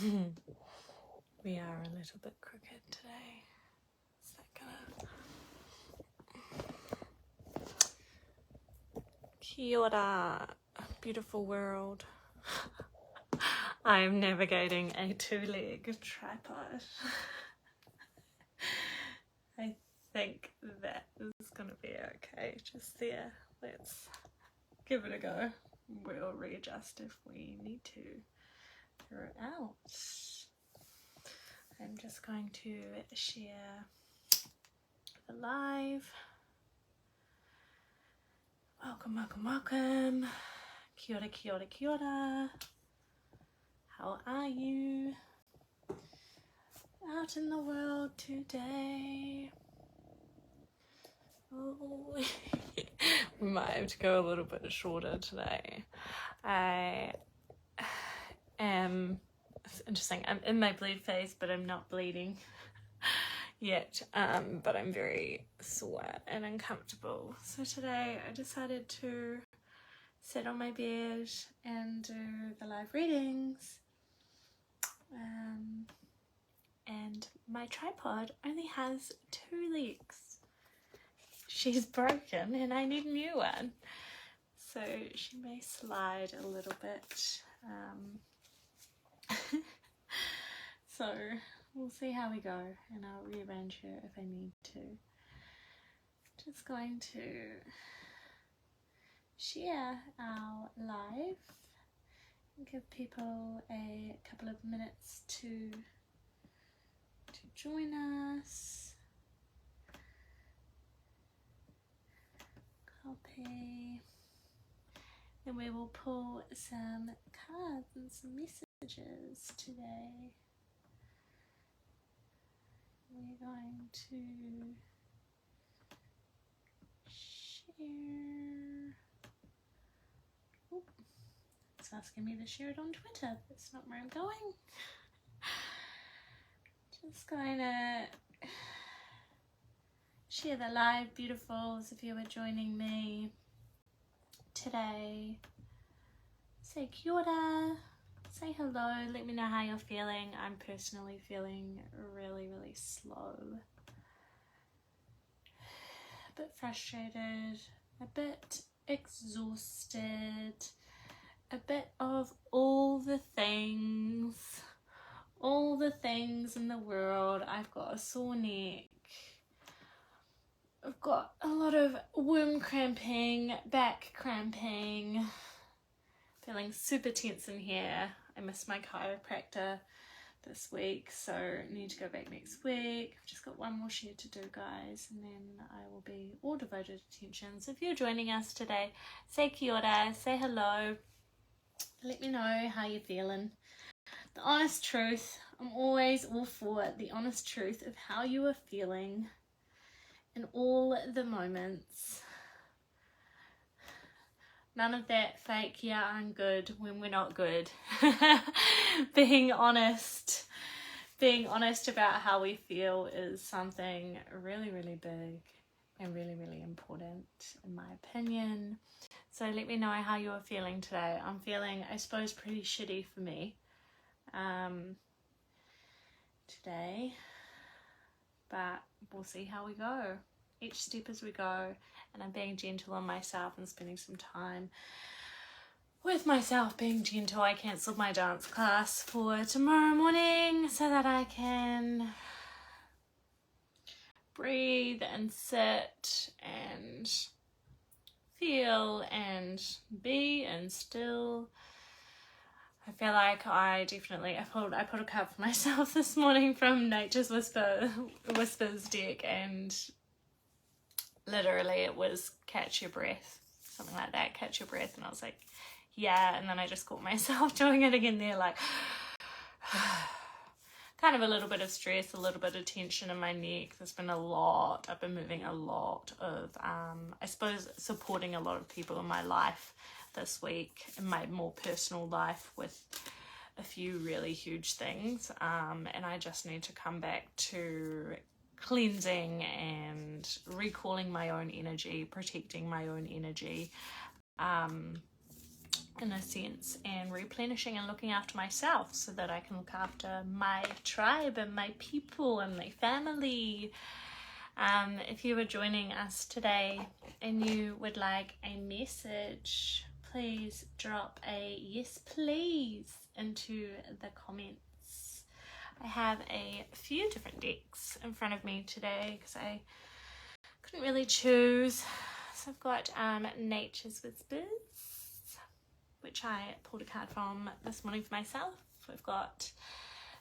We are a little bit crooked today. Is that gonna... Kia ora, beautiful world. I am navigating a two-leg tripod. I think that is gonna be okay just there. Let's give it a go. We'll readjust if we need to throughout. I'm just going to share the live. Welcome, welcome, welcome. Kia ora, kia ora, kia ora. How are you out in the world today? Oh, we might have to go a little bit shorter today. I am, it's interesting, I'm in my bleed phase, but I'm not bleeding yet, but I'm very sore and uncomfortable. So today I decided to sit on my bed and do the live readings. And my tripod only has 2 legs. She's broken and I need a new one. So she may slide a little bit. So we'll see how we go, and I'll rearrange her if I need to. Just going to share our live and give people a couple of minutes to join us. Copy. And we will pull some cards and some messages today. We're going to share. Oop. It's asking me to share it on Twitter. That's not where I'm going. Just going to share the live, beautifuls, if you are joining me today. Say kia ora, say hello, let me know how you're feeling. I'm personally feeling really, really slow. A bit frustrated, a bit exhausted, a bit of all the things in the world. I've got a sore neck. I've got a lot of womb cramping, back cramping, feeling super tense in here. I missed my chiropractor this week, so I need to go back next week. I've just got one more share to do, guys, and then I will be all devoted attention. So if you're joining us today, say kia ora, say hello, let me know how you're feeling. The honest truth, I'm always all for the honest truth of how you are feeling in all the moments. None of that fake, yeah, I'm good when we're not good. Being honest about how we feel is something really, really big and really, really important, in my opinion. So let me know how you're feeling today. I'm feeling, I suppose, pretty shitty for me today, but we'll see how we go. Each step as we go, and I'm being gentle on myself and spending some time with myself being gentle. I cancelled my dance class for tomorrow morning so that I can breathe and sit and feel and be and still. I feel like I put a card for myself this morning from Nature's Whispers deck, and literally it was catch your breath, something like that, catch your breath, and I was like, yeah, and then I just caught myself doing it again there, like kind of a little bit of stress, a little bit of tension in my neck. There's been a lot, I've been moving a lot of I suppose supporting a lot of people in my life this week, in my more personal life, with a few really huge things, and I just need to come back to cleansing and recalling my own energy, protecting my own energy, in a sense, and replenishing and looking after myself so that I can look after my tribe and my people and my family. If you were joining us today and you would like a message, please drop a yes please into the comments. I have a few different decks in front of me today because I couldn't really choose. So I've got Nature's Whispers, which I pulled a card from this morning for myself. We've got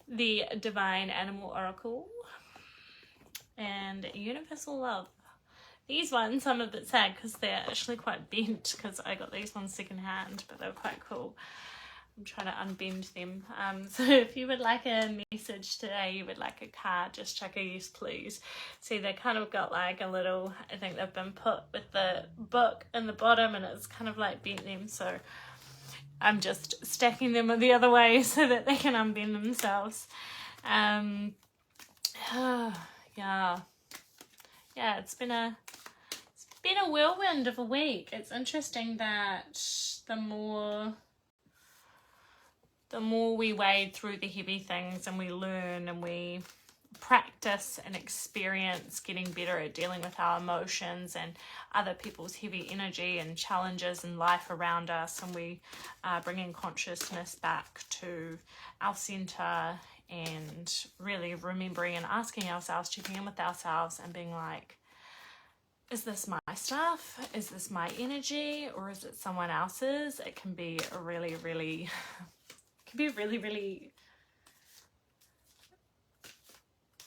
the Divine Animal Oracle and Universal Love. These ones I'm a bit sad because they're actually quite bent because I got these ones secondhand, but they're quite cool. I'm trying to unbend them. So if you would like a message today, you would like a card, just check a yes please. See, they kind of got like a little, I think they've been put with the book in the bottom and it's kind of like bent them, so I'm just stacking them the other way so that they can unbend themselves. Yeah, it's been a whirlwind of a week. It's interesting that the more we wade through the heavy things and we learn and we practice and experience getting better at dealing with our emotions and other people's heavy energy and challenges in life around us, and we bringing consciousness back to our center and really remembering and asking ourselves, checking in with ourselves and being like, is this my stuff? Is this my energy? Or is it someone else's? It can be a really, really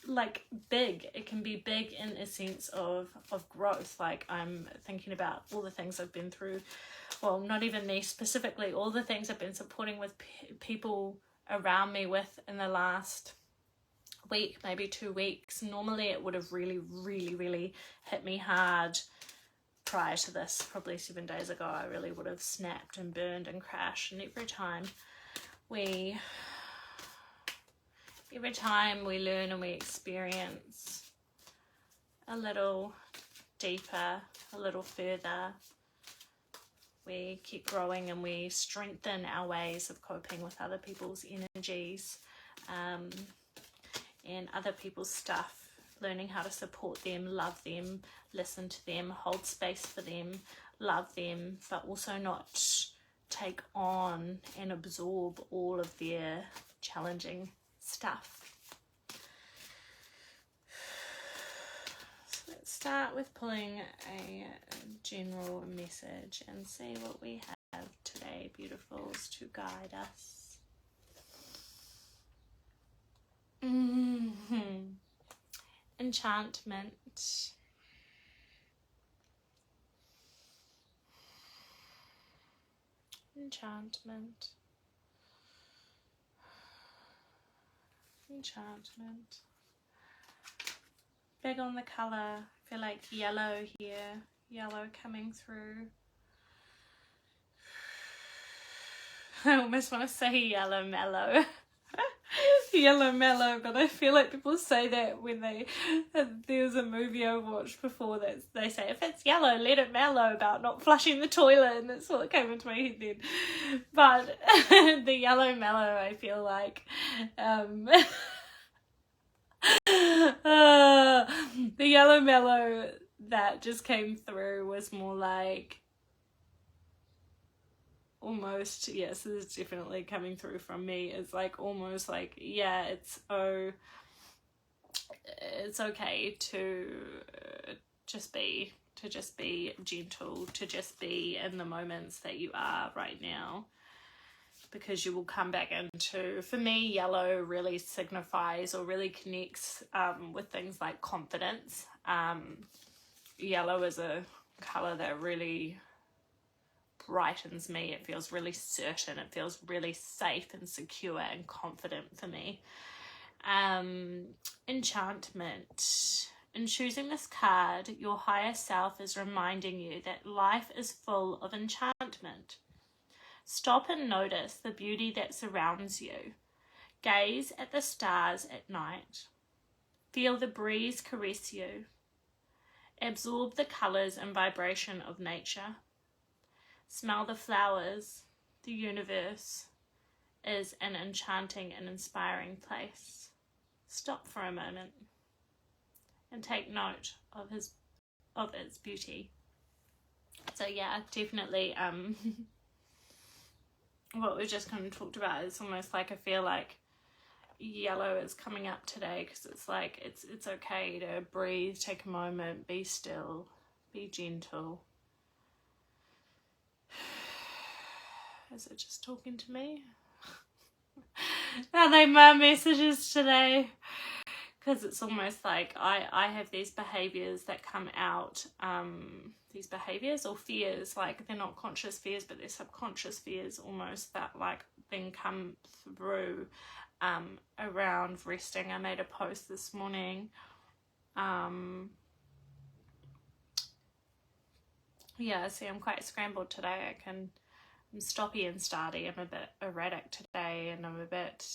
like big. It can be big in a sense of growth. Like, I'm thinking about all the things I've been through, well, not even me specifically, all the things I've been supporting with people around me with in the last week, maybe 2 weeks. Normally it would have really, really, really hit me hard prior to this. Probably 7 days ago I really would have snapped and burned and crashed. And every time we learn and we experience a little deeper, a little further, we keep growing and we strengthen our ways of coping with other people's energies and other people's stuff, learning how to support them, love them, listen to them, hold space for them, love them, but also not take on and absorb all of their challenging stuff. So let's start with pulling a general message and see what we have today, beautifuls, to guide us. Enchantment. Enchantment. Enchantment. Big on the colour. I feel like yellow here. Yellow coming through. I almost want to say yellow mellow. Yellow mellow, but I feel like people say that when there's a movie I watched before that they say, if it's yellow, let it mellow, about not flushing the toilet, and that's what came into my head then. But the yellow mellow, I feel like the yellow mellow that just came through was more like almost, yes, this is definitely coming through from me. It's like almost like, yeah, it's okay to just be gentle, to just be in the moments that you are right now, because you will come back into, for me, yellow really signifies or really connects with things like confidence. Yellow is a color that really brightens me. It feels really certain. It feels really safe and secure and confident for me. Enchantment. In choosing this card, your higher self is reminding you that life is full of enchantment. Stop and notice the beauty that surrounds you. Gaze at the stars at night. Feel the breeze caress you. Absorb the colours and vibration of nature. Smell the flowers. the universe is an enchanting and inspiring place. Stop for a moment and take note of its beauty. So yeah, definitely what we just kind of talked about is almost like I feel like yellow is coming up today, because it's like it's okay to breathe, take a moment, be still, be gentle. Is it just talking to me? Are they my messages today? Because it's almost like I have these behaviors that come out, these behaviors or fears, like they're not conscious fears, but they're subconscious fears almost, that like then come through around resting. I made a post this morning. Yeah, see, I'm quite scrambled today. I'm stoppy and starty. I'm a bit erratic today, and I'm a bit,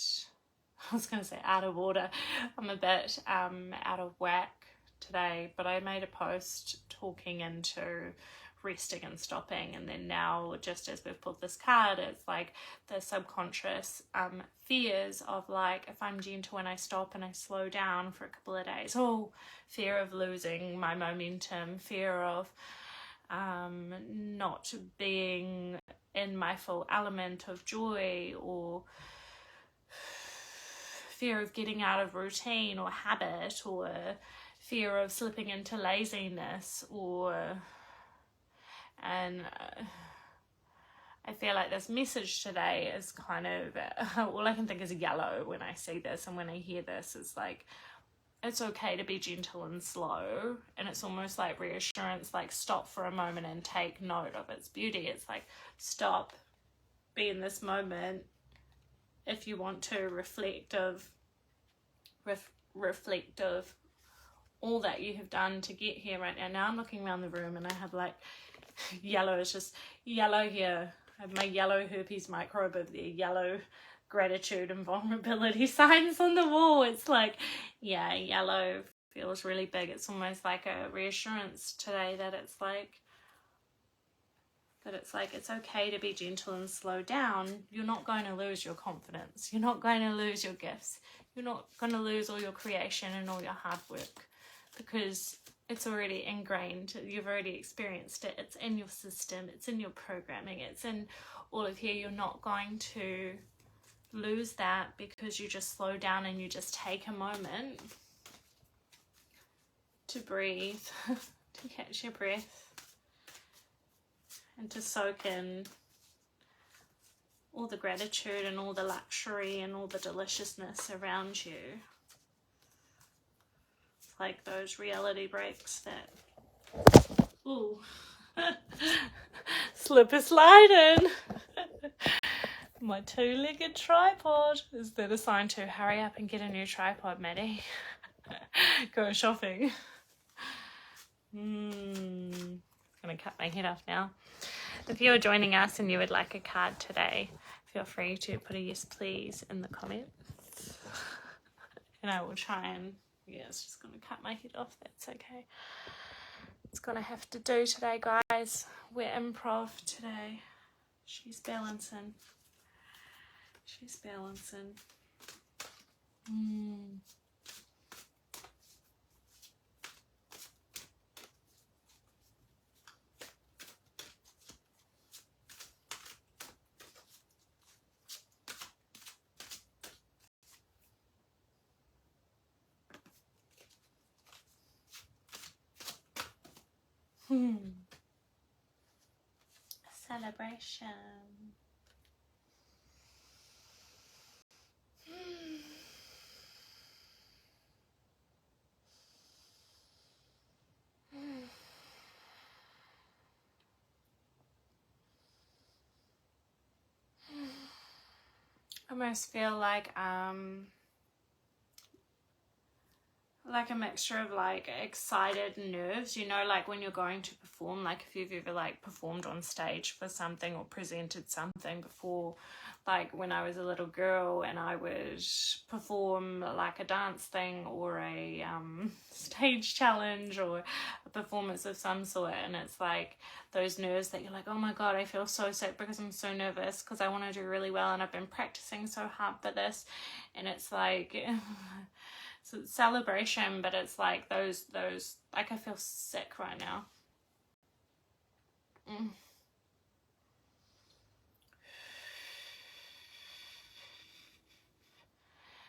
I was going to say out of order. I'm a bit out of whack today, but I made a post talking into resting and stopping, and then now, just as we've pulled this card, it's like the subconscious fears of like, if I'm gentle and I stop and I slow down for a couple of days, fear of losing my momentum, fear of not being in my full element of joy, or fear of getting out of routine or habit, or fear of slipping into laziness, and I feel like this message today is kind of, all I can think is yellow when I see this and when I hear this. Is like, it's okay to be gentle and slow, and it's almost like reassurance, like stop for a moment and take note of its beauty. It's like, stop, be in this moment. If you want to reflect of all that you have done to get here right now. Now I'm looking around the room and I have like yellow, is just yellow here. I have my yellow herpes microbe of the yellow gratitude and vulnerability signs on the wall. It's like, yeah, yellow feels really big. It's almost like a reassurance today that it's okay to be gentle and slow down. You're not going to lose your confidence. You're not going to lose your gifts. You're not going to lose all your creation and all your hard work, because it's already ingrained. You've already experienced it. It's in your system. It's in your programming. It's in all of here. You're not going to lose that because you just slow down and you just take a moment to breathe, to catch your breath, and to soak in all the gratitude and all the luxury and all the deliciousness around you. It's like those reality breaks that, ooh, slip and slide in. My two-legged tripod. Is that a sign to hurry up and get a new tripod, Maddie? Go shopping. I'm gonna cut my head off now. If you're joining us and you would like a card today, feel free to put a yes please in the comments. And I will try and, yeah, it's just gonna cut my head off. That's okay. It's gonna have to do today, guys. We're improv today. She's balancing. She's balancing. Celebration. I almost feel like like a mixture of like excited nerves, you know, like when you're going to perform, like if you've ever like performed on stage for something or presented something before, like when I was a little girl and I would perform like a dance thing or a stage challenge or a performance of some sort, and it's like those nerves that you're like, oh my god, I feel so sick because I'm so nervous because I want to do really well and I've been practicing so hard for this, and it's like so it's celebration, but it's like those like I feel sick right now.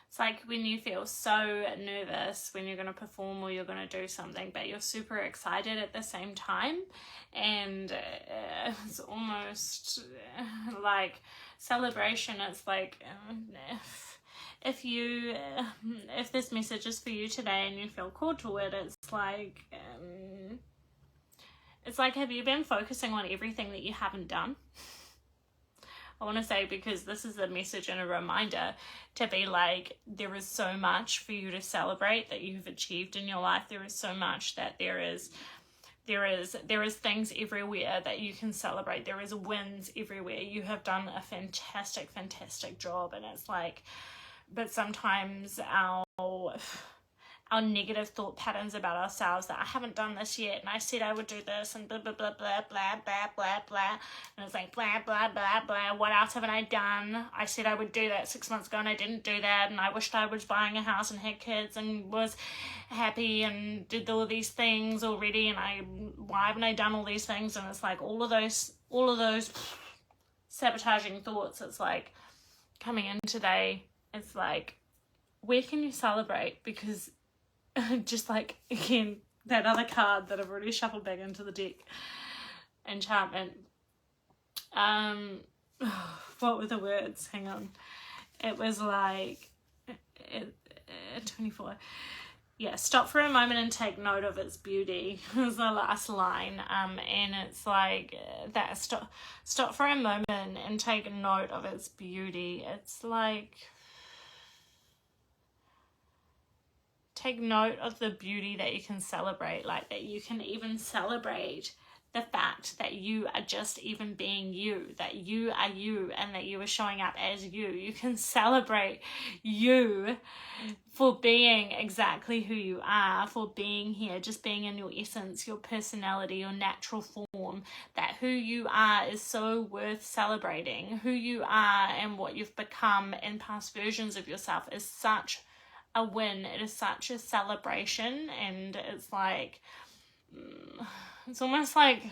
It's like when you feel so nervous when you're going to perform or you're going to do something, but you're super excited at the same time, and it's almost like celebration. It's like if this message is for you today and you feel called to it, it's like have you been focusing on everything that you haven't done? I want to say, because this is a message and a reminder to be like, there is so much for you to celebrate that you've achieved in your life. There is so much that there is things everywhere that you can celebrate. There is wins everywhere. You have done a fantastic job, and it's like, but sometimes our negative thought patterns about ourselves, that I haven't done this yet, and I said I would do this, and blah, blah, blah, blah, blah, blah, blah, blah, and it's like, blah, blah, blah, blah, what else haven't I done? I said I would do that 6 months ago, and I didn't do that, and I wished I was buying a house and had kids, and was happy, and did all of these things already, and why haven't I done all these things? And it's like, all of those sabotaging thoughts, it's like, coming in today, it's like, where can you celebrate? Because just like, again, that other card that I've already shuffled back into the deck, enchantment. What were the words? Hang on. It was like 24. Yeah, stop for a moment and take note of its beauty was the last line. And it's like that, stop for a moment and take note of its beauty. It's like, take note of the beauty that you can celebrate, like that you can even celebrate the fact that you are just even being you, that you are you, and that you are showing up as you. You can celebrate you for being exactly who you are, for being here, just being in your essence, your personality, your natural form, that who you are is so worth celebrating. Who you are and what you've become in past versions of yourself is such a win. It is such a celebration, and it's like, it's almost like,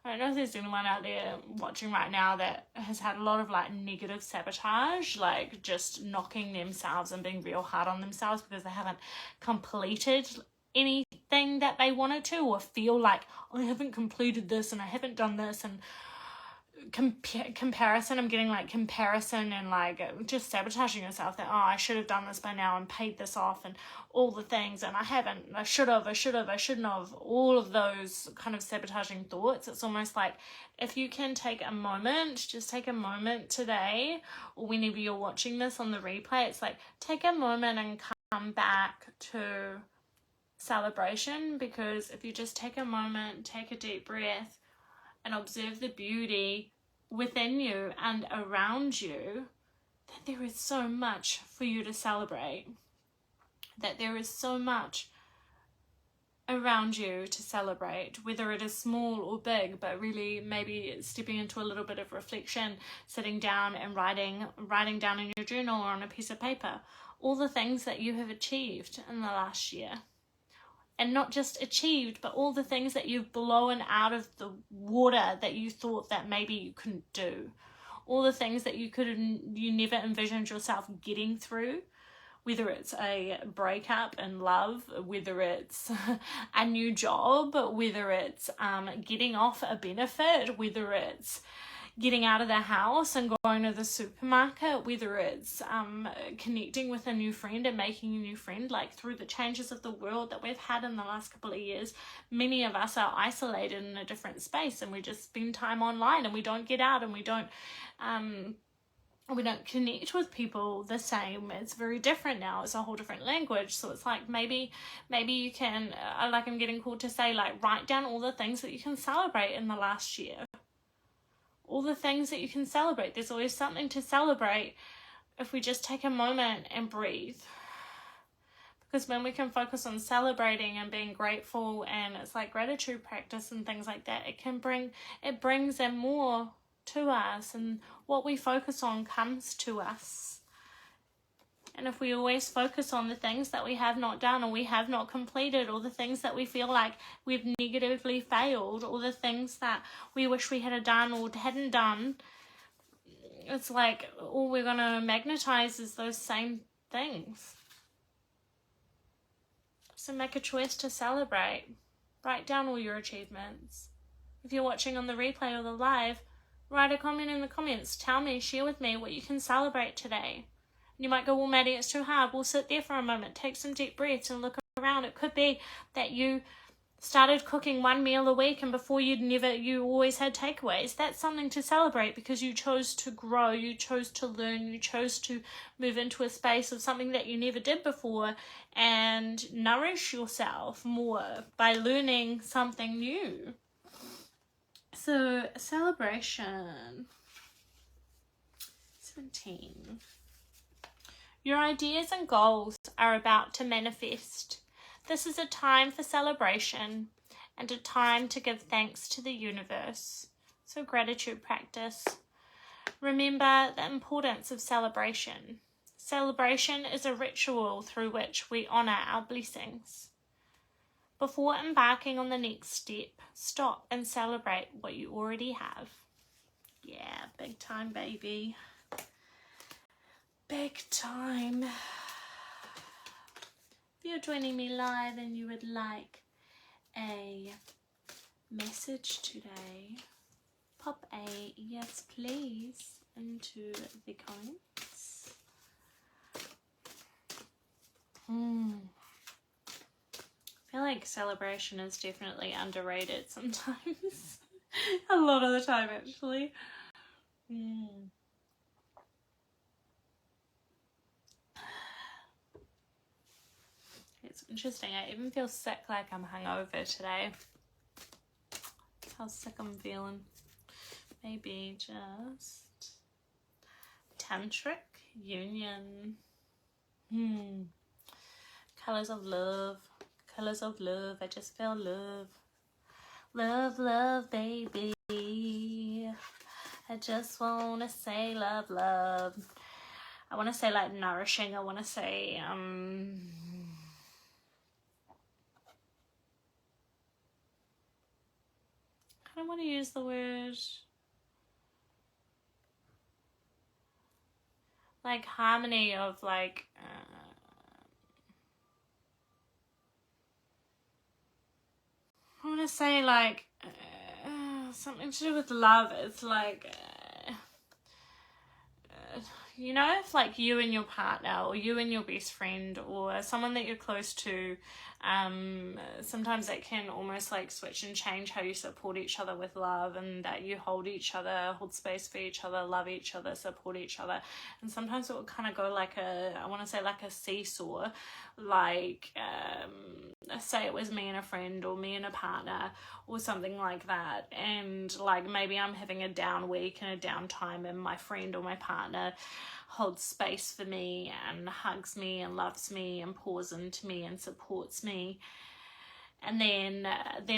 I don't know if there's anyone out there watching right now that has had a lot of like negative sabotage, like just knocking themselves and being real hard on themselves because they haven't completed anything that they wanted to, or feel like, I haven't completed this and I haven't done this, and comparison. I'm getting like comparison and like just sabotaging yourself, that, oh, I should have done this by now and paid this off and all the things, and I haven't, I shouldn't have, all of those kind of sabotaging thoughts. It's almost like, if you can take a moment, just take a moment today, or whenever you're watching this on the replay, it's like, take a moment and come back to celebration. Because if you just take a moment, take a deep breath, and observe the beauty within you and around you, that there is so much for you to celebrate. That there is so much around you to celebrate, whether it is small or big, but really maybe stepping into a little bit of reflection, sitting down and writing down in your journal or on a piece of paper all the things that you have achieved in the last year. And not just achieved, but all the things that you've blown out of the water that you thought that maybe you couldn't do. All the things that you never envisioned yourself getting through. Whether it's a breakup in love, whether it's a new job, whether it's getting off a benefit, whether it's getting out of the house and going to the supermarket, whether it's connecting with a new friend and making a new friend. Like, through the changes of the world that we've had in the last couple of years, many of us are isolated in a different space, and we just spend time online and we don't get out, and we don't we don't connect with people the same. It's very different now. It's a whole different language. So it's like maybe you can, like I'm getting called to say, like, write down all the things that you can celebrate in the last year. All the things that you can celebrate. There's always something to celebrate if we just take a moment and breathe. Because when we can focus on celebrating and being grateful, and it's like gratitude practice and things like that, it brings in more to us, and what we focus on comes to us. And if we always focus on the things that we have not done, or we have not completed, or the things that we feel like we've negatively failed, or the things that we wish we had done or hadn't done, it's like all we're going to magnetize is those same things. So make a choice to celebrate. Write down all your achievements. If you're watching on the replay or the live, write a comment in the comments. Tell me, share with me what you can celebrate today. You might go, well, Maddie, it's too hard. We'll sit there for a moment, take some deep breaths and look around. It could be that you started cooking one meal a week, and before you always had takeaways. That's something to celebrate, because you chose to grow, you chose to learn, you chose to move into a space of something that you never did before and nourish yourself more by learning something new. So, celebration. 17. Your ideas and goals are about to manifest. This is a time for celebration and a time to give thanks to the universe. So, gratitude practice. Remember the importance of celebration. Celebration is a ritual through which we honor our blessings. Before embarking on the next step, stop and celebrate what you already have. Yeah, big time, baby. Big time. If you're joining me live and you would like a message today, pop a yes please into the comments. I feel like celebration is definitely underrated sometimes. A lot of the time, actually. It's interesting. I even feel sick, like I'm hungover today. That's how sick I'm feeling. Maybe just tantric union. Colors of love. Colors of love. I just feel love. Love, love, baby. I just want to say love, love. I want to say like nourishing. I want to say I don't want to use the word like harmony of like I want to say like something to do with love. It's like you know, if like you and your partner or you and your best friend or someone that you're close to, sometimes that can almost like switch and change how you support each other with love, and that you hold each other, hold space for each other, love each other, support each other. And sometimes it will kind of go like I want to say like a seesaw, like say it was me and a friend or me and a partner or something like that, and like maybe I'm having a down week and a down time, and my friend or my partner holds space for me and hugs me and loves me and pours into me and supports me, and then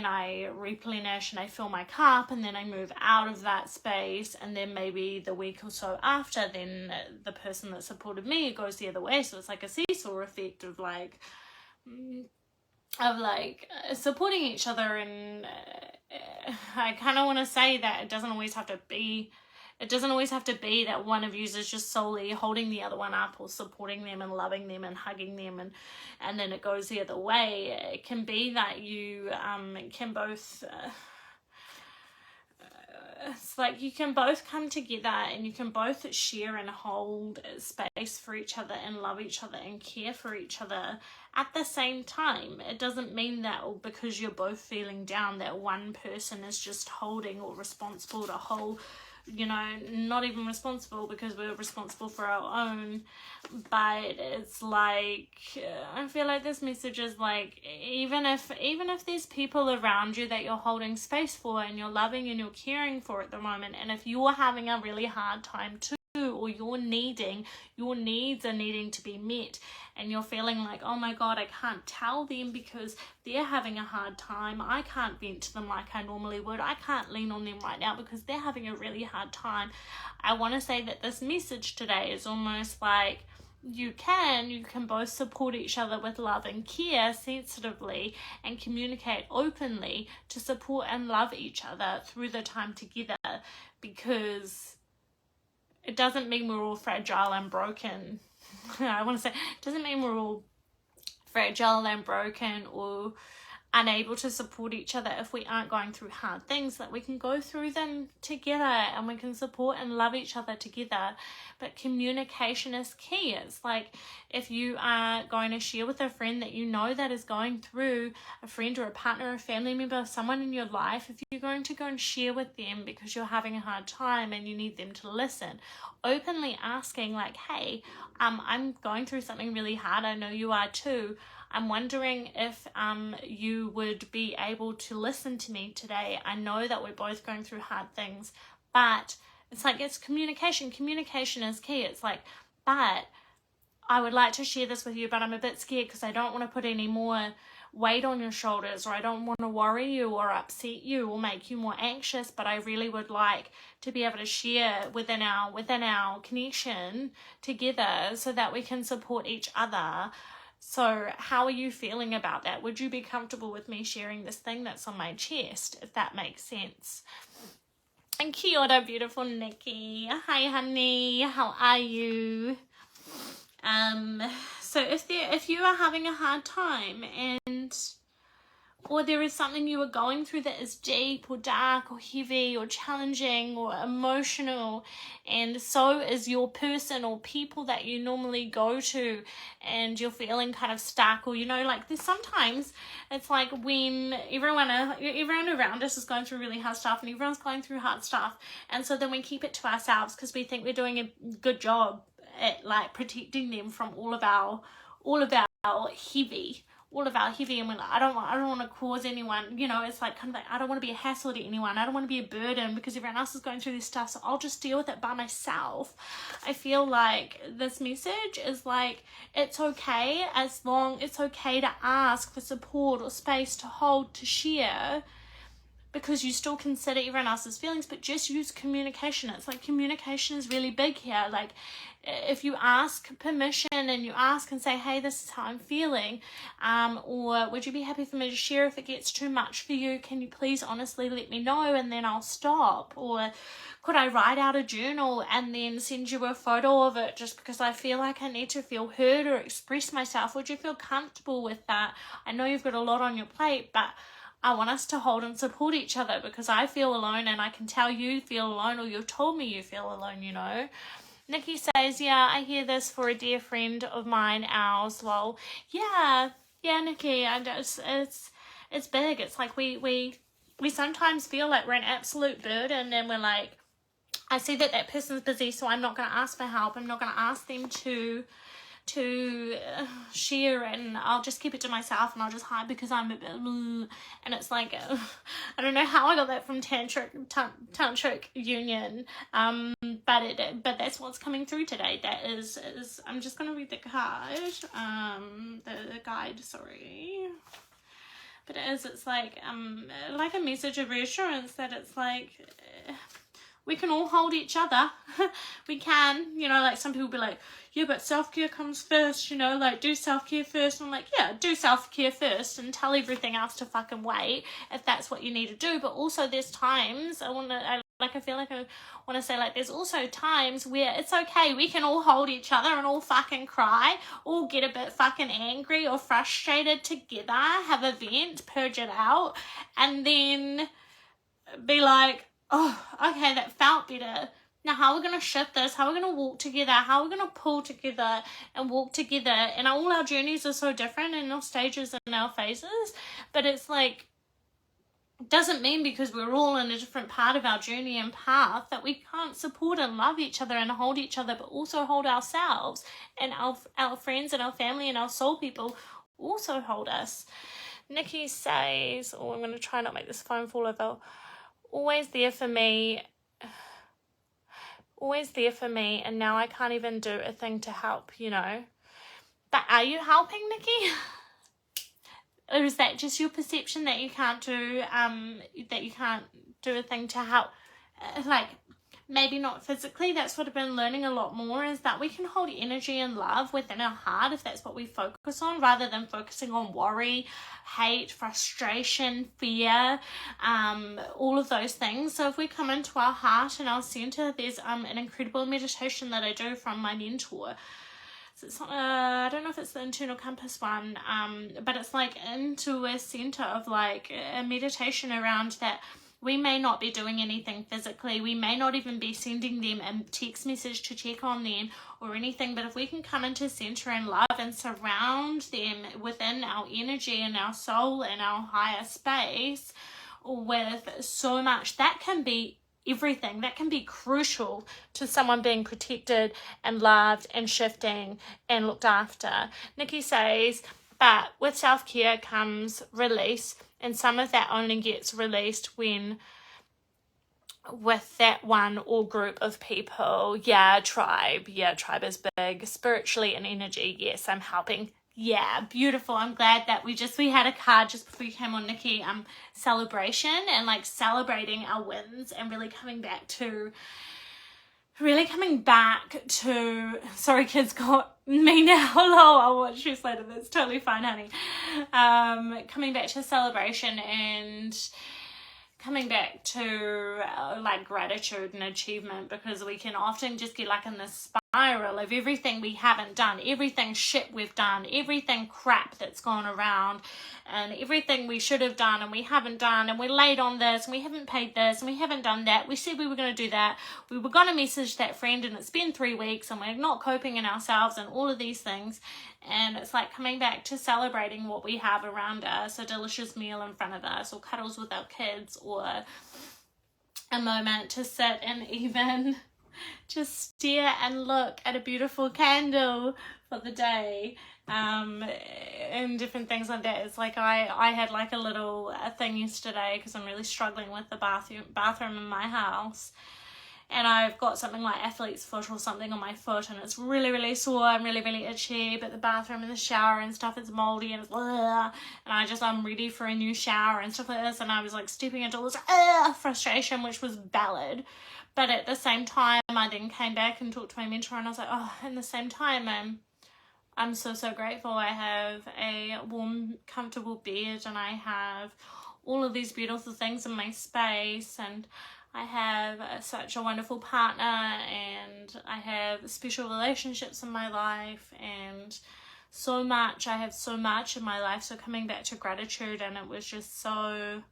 I replenish and I fill my cup, and then I move out of that space, and then maybe the week or so after, then the person that supported me goes the other way. So it's like a seesaw effect of like supporting each other. And I kind of want to say that it doesn't always have to be that one of you is just solely holding the other one up or supporting them and loving them and hugging them, and then it goes the other way. It can be that you can both it's like you can both come together and you can both share and hold space for each other and love each other and care for each other at the same time. It doesn't mean that because you're both feeling down that one person is just holding or responsible to hold you know, not even responsible because we're responsible for our own. But it's like, I feel like this message is like, even if there's people around you that you're holding space for and you're loving and you're caring for at the moment, and if you're having a really hard time too, or your needs are needing to be met, and you're feeling like, oh my god, I can't tell them because they're having a hard time, I can't vent to them like I normally would, I can't lean on them right now because they're having a really hard time, I want to say that this message today is almost like you can both support each other with love and care sensitively and communicate openly to support and love each other through the time together, because it doesn't mean we're all fragile and broken. I want to say, it doesn't mean we're all fragile and broken or unable to support each other if we aren't going through hard things, that we can go through them together and we can support and love each other together. But communication is key. It's like, if you are going to share with a friend that you know that is going through, a friend or a partner, a family member, someone in your life, if you're going to go and share with them because you're having a hard time and you need them to listen, openly asking like, hey, I'm going through something really hard, I know you are too, I'm wondering if you would be able to listen to me today. I know that we're both going through hard things, but it's like, it's communication. Communication is key. It's like, but I would like to share this with you, but I'm a bit scared because I don't want to put any more weight on your shoulders, or I don't want to worry you or upset you or make you more anxious, but I really would like to be able to share within our connection together so that we can support each other. So how are you feeling about that? Would you be comfortable with me sharing this thing that's on my chest, if that makes sense? And kia ora, beautiful Nikki. Hi, honey. How are you? So if you are having a hard time, and or there is something you are going through that is deep or dark or heavy or challenging or emotional, and so is your person or people that you normally go to, and you're feeling kind of stuck, or, you know, like, there's sometimes it's like when everyone around us is going through really hard stuff, and everyone's going through hard stuff, and so then we keep it to ourselves because we think we're doing a good job at like protecting them from all of our heavy, and we're like, I don't want to cause anyone, you know, it's like kind of like, I don't want to be a hassle to anyone, I don't want to be a burden because everyone else is going through this stuff, so I'll just deal with it by myself. I feel like this message is like, it's okay to ask for support or space to hold, to share, because you still consider everyone else's feelings, but just use communication. It's like, communication is really big here. Like, if you ask permission and you ask and say, hey, this is how I'm feeling, or would you be happy for me to share if it gets too much for you? Can you please honestly let me know and then I'll stop? Or could I write out a journal and then send you a photo of it just because I feel like I need to feel heard or express myself? Would you feel comfortable with that? I know you've got a lot on your plate, but I want us to hold and support each other because I feel alone, and I can tell you feel alone, or you've told me you feel alone, you know. Nikki says, yeah, I hear this for a dear friend of mine, ours. Lol. Yeah, Nikki, it's big. It's like we sometimes feel like we're an absolute burden, and we're like, I see that person's busy, so I'm not going to ask for help. I'm not going to ask them to share, and I'll just keep it to myself, and I'll just hide because I'm a bit, and it's like, I don't know how I got that from tantric union, but that's what's coming through today. That is I'm just gonna read the card, the guide, sorry. But it's like a message of reassurance that it's like, we can all hold each other. We can, you know, like some people be like, yeah, but self-care comes first, you know, like do self-care first. And I'm like, yeah, do self-care first and tell everything else to fucking wait if that's what you need to do. But also there's times I feel like I want to say, like, there's also times where it's okay, we can all hold each other and all fucking cry, all get a bit fucking angry or frustrated together, have a vent, purge it out, and then be like, oh, okay, that felt better. Now how are we going to shift this? How are we going to walk together? How are we going to pull together and walk together? And all our journeys are so different in our stages and our phases, but it's like, doesn't mean because we're all in a different part of our journey and path that we can't support and love each other and hold each other, but also hold ourselves and our friends and our family and our soul people also hold us. Nikki says, I'm going to try not make this phone fall over. Always there for me, and now I can't even do a thing to help, But are you helping, Nikki? Or is that just your perception that you can't do a thing to help? Like, maybe not physically. That's what I've been learning a lot more, is that we can hold energy and love within our heart if that's what we focus on, rather than focusing on worry, hate, frustration, fear, all of those things. So if we come into our heart and our center, there's an incredible meditation that I do from my mentor. It's I don't know if it's the internal compass one, but it's like into a center of like a meditation around that. We may not be doing anything physically, we may not even be sending them a text message to check on them or anything, but if we can come into center and love and surround them within our energy and our soul and our higher space with so much, that can be everything. That can be crucial to someone being protected and loved and shifting and looked after. Nikki says, but with self-care comes release, and some of that only gets released when with that one or group of people. Tribe is big. Spiritually and energy, yes, I'm helping. Yeah, beautiful. I'm glad that we had a card just before you came on, Nikki, celebration and like celebrating our wins and really coming back to sorry, kids got me now. I'll watch this later. That's totally fine, honey. Coming back to celebration and coming back to like gratitude and achievement, because we can often just get like in this spiral of everything we haven't done, everything shit we've done, everything crap that's gone around, and everything we should have done and we haven't done, and we're late on this and we haven't paid this and we haven't done that. We said we were going to do that. We were going to message that friend and it's been 3 weeks and we're not coping in ourselves and all of these things. And it's like coming back to celebrating what we have around us, a delicious meal in front of us, or cuddles with our kids, or a moment to sit and even just stare and look at a beautiful candle for the day, and different things like that. It's like I had like a little thing yesterday because I'm really struggling with the bathroom in my house. And I've got something like athlete's foot or something on my foot, and it's really, really sore and really, really itchy. But the bathroom and the shower and stuff, it's moldy and it's blah, and I'm ready for a new shower and stuff like this. And I was like stepping into all this frustration, which was valid. But at the same time, I then came back and talked to my mentor, and I was like, in the same time, I'm so, so grateful. I have a warm, comfortable bed, and I have all of these beautiful things in my space, and I have such a wonderful partner, and I have special relationships in my life, and so much. I have so much in my life. So coming back to gratitude, and it was just so,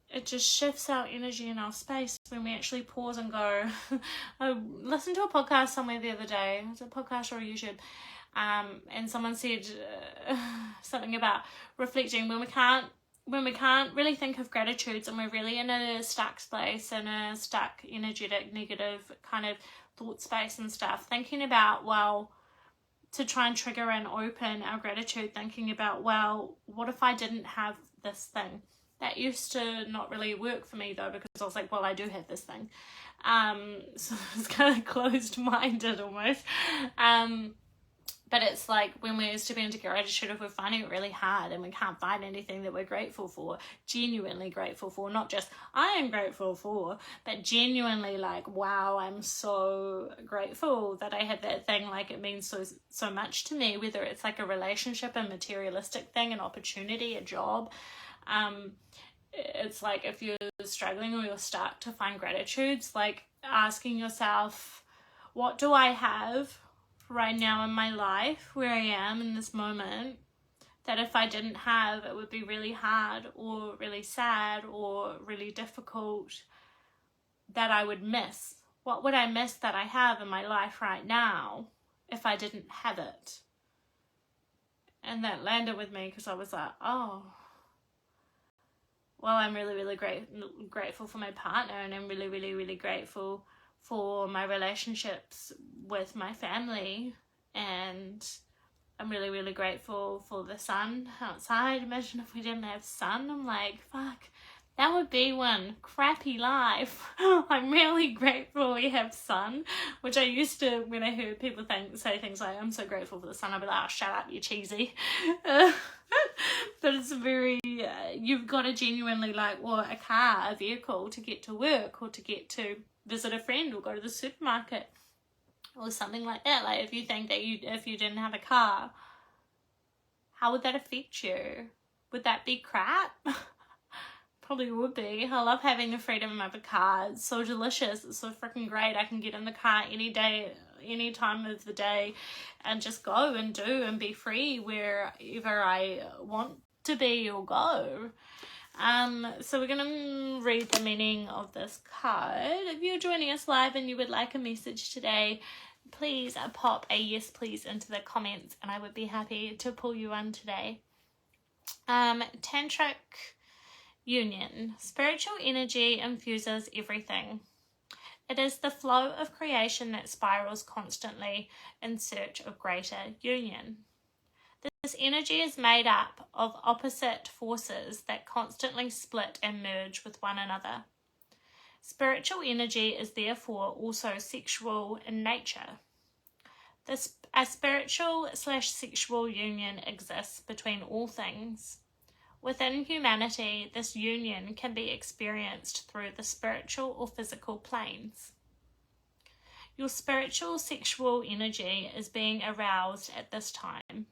it just shifts our energy in our space when we actually pause and go. I listened to a podcast somewhere the other day. It was a podcast or a YouTube, and someone said something about reflecting when we can't really think of gratitudes, and we're really in a stuck space, in a stuck, energetic, negative kind of thought space and stuff, thinking about, well, to try and trigger and open our gratitude, thinking about, well, what if I didn't have this thing? That used to not really work for me though, because I was like, well, I do have this thing. So it's kind of closed-minded almost. But it's like when we're stepping into gratitude, if we're finding it really hard and we can't find anything that we're grateful for, genuinely grateful for, not just I am grateful for, but genuinely like, wow, I'm so grateful that I had that thing. Like it means so much to me, whether it's like a relationship, a materialistic thing, an opportunity, a job. It's like if you're struggling or you're stuck to find gratitudes, like asking yourself, what do I have right now in my life where I am in this moment that if I didn't have, it would be really hard or really sad or really difficult that I would miss? What would I miss that I have in my life right now if I didn't have it? And that landed with me because I was like, oh, well, I'm really, really grateful for my partner, and I'm really, really, really grateful for my relationships with my family, and I'm really, really grateful for the sun outside. Imagine if we didn't have sun. I'm like, fuck, that would be one crappy life. I'm really grateful we have sun, which I used to, when I heard people say things like, I'm so grateful for the sun, I'd be like, oh, shut up, you cheesy. But it's very, you've got to genuinely like, well, a car, a vehicle to get to work, or to get to visit a friend, or go to the supermarket, or something like that. Like, if you think that if you didn't have a car, how would that affect you? Would that be crap? Probably would be. I love having the freedom of a car. It's so delicious. It's so freaking great. I can get in the car any day, any time of the day, and just go and do and be free wherever I want to be or go. So we're gonna read the meaning of this card. If you're joining us live and you would like a message today, please pop a yes please into the comments, and I would be happy to pull you on today. Tantric union. Spiritual energy infuses everything. It is the flow of creation that spirals constantly in search of greater union. This energy is made up of opposite forces that constantly split and merge with one another. Spiritual energy is therefore also sexual in nature. A spiritual/sexual union exists between all things. Within humanity, this union can be experienced through the spiritual or physical planes. Your spiritual sexual energy is being aroused at this time,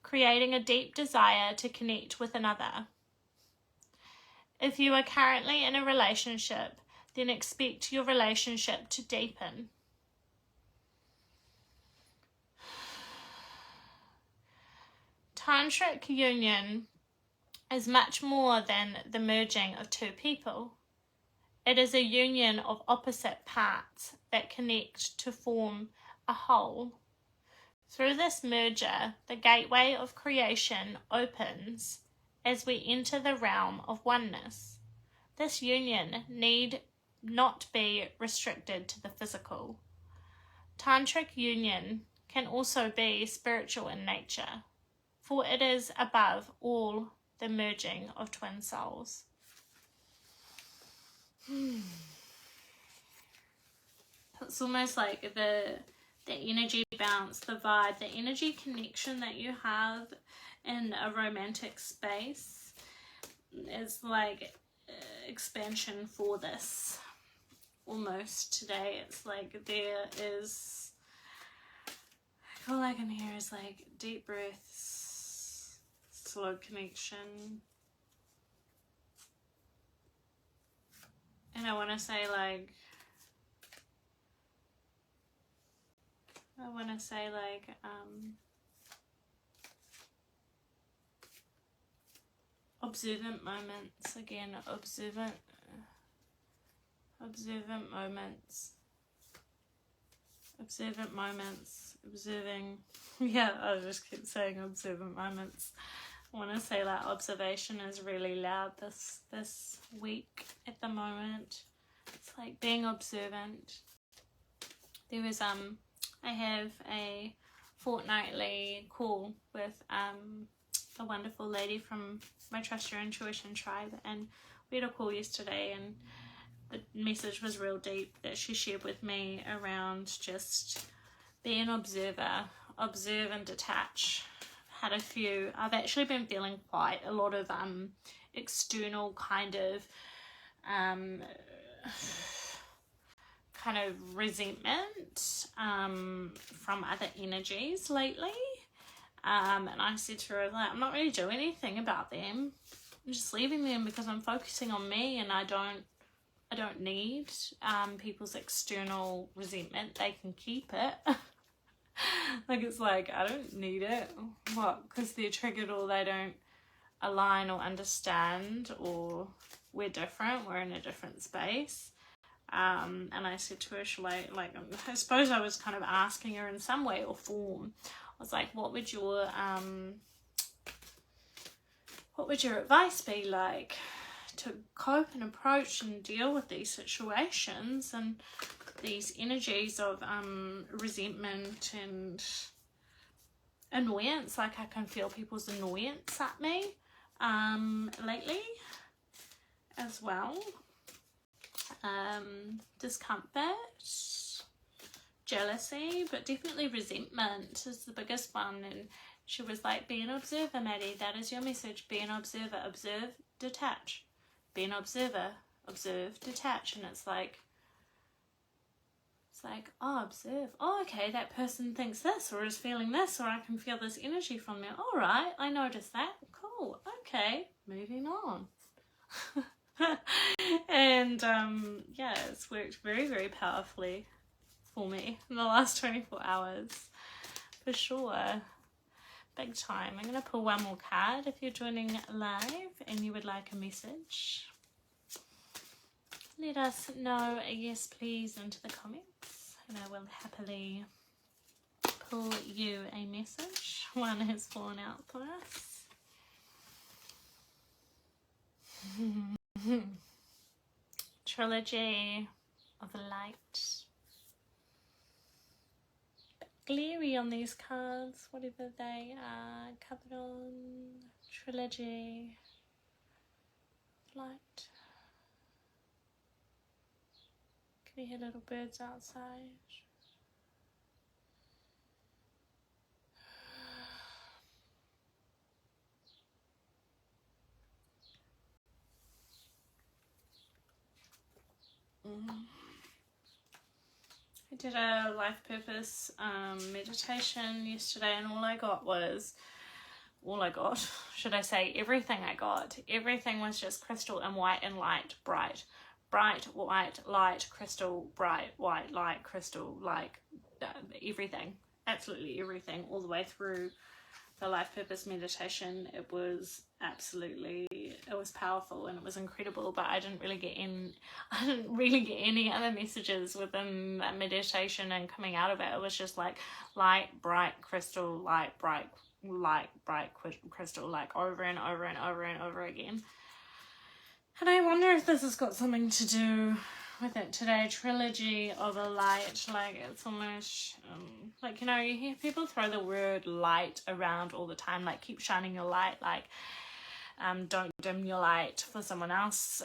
creating a deep desire to connect with another. If you are currently in a relationship, then expect your relationship to deepen. Tantric union is much more than the merging of two people. It is a union of opposite parts that connect to form a whole. Through this merger, the gateway of creation opens as we enter the realm of oneness. This union need not be restricted to the physical. Tantric union can also be spiritual in nature, for it is above all the merging of twin souls. It's almost like the energy bounce, the vibe, the energy connection that you have in a romantic space is like expansion for this. Almost today, it's like there is, all I can hear is like deep breaths, slow connection, and I want to say observant moments again, observant moments, observing, yeah, I just keep saying observant moments. I want to say like observation is really loud this week at the moment. It's like being observant. There was I have a fortnightly call with a wonderful lady from my Trust Your Intuition tribe, and we had a call yesterday, and the message was real deep that she shared with me around just be an observer, observe and detach. I've actually been feeling quite a lot of external kind of resentment from other energies lately, and I said to her, like, I'm not really doing anything about them, I'm just leaving them because I'm focusing on me, and I don't need people's external resentment. They can keep it. Like, it's like, I don't need it. What? Because they're triggered, or they don't align or understand, or we're different, we're in a different space. And I said to her, I suppose I was kind of asking her in some way or form. I was like, what would your what would your advice be like to cope and approach and deal with these situations and these energies of resentment and annoyance? Like, I can feel people's annoyance at me lately as well. Discomfort, jealousy, but definitely resentment is the biggest one. And she was like, be an observer, Maddie. That is your message. Be an observer. Observe, detach. Be an observer. Observe, detach. And it's like, oh, observe. Oh, okay, that person thinks this or is feeling this, or I can feel this energy from them. All right, I noticed that. Cool. Okay, moving on. And yeah, it's worked very, very powerfully for me in the last 24 hours, for sure. Big time. I'm going to pull one more card if you're joining live and you would like a message. Let us know a yes please into the comments and I will happily pull you a message. One has fallen out for us. Trilogy of Light. Glary on these cards, whatever they are. Covered on Trilogy of Light. Can you hear little birds outside? I did a life purpose meditation yesterday, and everything was just crystal and white and light, bright white light, crystal, bright white light, crystal, like everything, absolutely everything, all the way through the life purpose meditation. It was powerful and it was incredible, but I didn't really get any other messages within that meditation and coming out of it. It was just like light, bright, crystal, light, bright, crystal, like over and over and over and over again. And I wonder if this has got something to do with it today. Trilogy of a Light, like it's almost like, you know, you hear people throw the word light around all the time, like keep shining your light, like don't dim your light for someone else,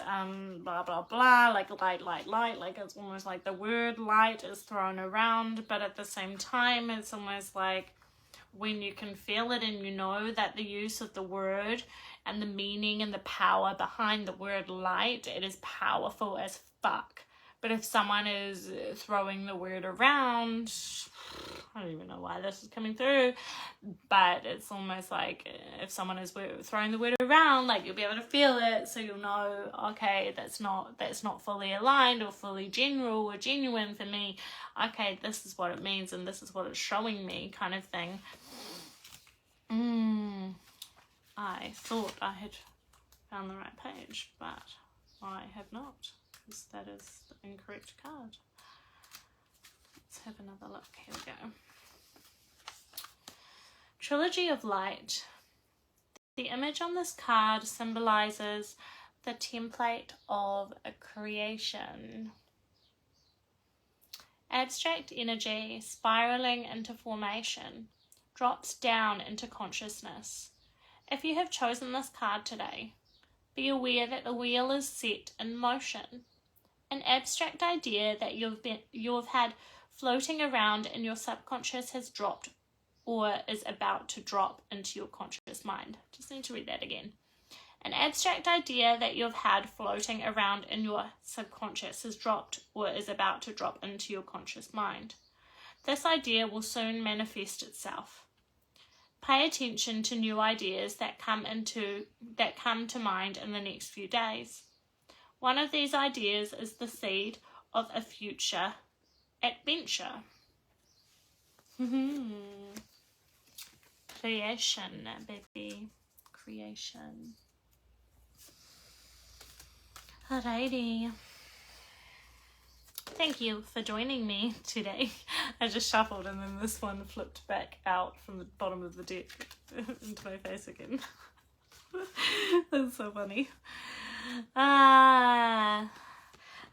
blah blah blah, like light, like it's almost like the word light is thrown around, but at the same time it's almost like when you can feel it and you know that the use of the word and the meaning and the power behind the word light, it is powerful as fuck. But if someone is throwing the word around, I don't even know why this is coming through, but it's almost like if someone is throwing the word around, like you'll be able to feel it, so you'll know, okay, that's not fully aligned or fully general or genuine for me. Okay, this is what it means and this is what it's showing me, kind of thing. I thought I had found the right page, but I have not, because that is the incorrect card. Let's have another look. Here we go. Trilogy of Light. The image on this card symbolizes the template of a creation. Abstract energy spiraling into formation drops down into consciousness. If you have chosen this card today, be aware that the wheel is set in motion. An abstract idea that you've had floating around in your subconscious has dropped or is about to drop into your conscious mind. Just need to read that again. An abstract idea that you've had floating around in your subconscious has dropped or is about to drop into your conscious mind. This idea will soon manifest itself. Pay attention to new ideas that come to mind in the next few days. One of these ideas is the seed of a future adventure. Creation, baby. Creation. Alrighty. Thank you for joining me today. I just shuffled and then this one flipped back out from the bottom of the deck into my face again. That's so funny. I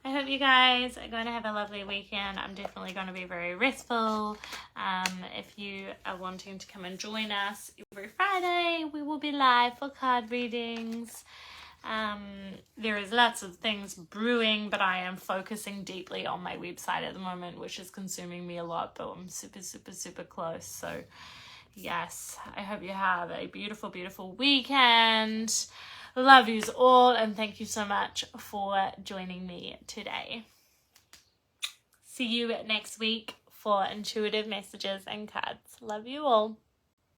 hope you guys are going to have a lovely weekend. I'm definitely going to be very restful. If you are wanting to come and join us every Friday, we will be live for card readings. There is lots of things brewing, but I am focusing deeply on my website at the moment, which is consuming me a lot, but I'm super close. So yes, I hope you have a beautiful, beautiful weekend. Love yous all, and thank you so much for joining me today. See you next week for intuitive messages and cards. Love you all.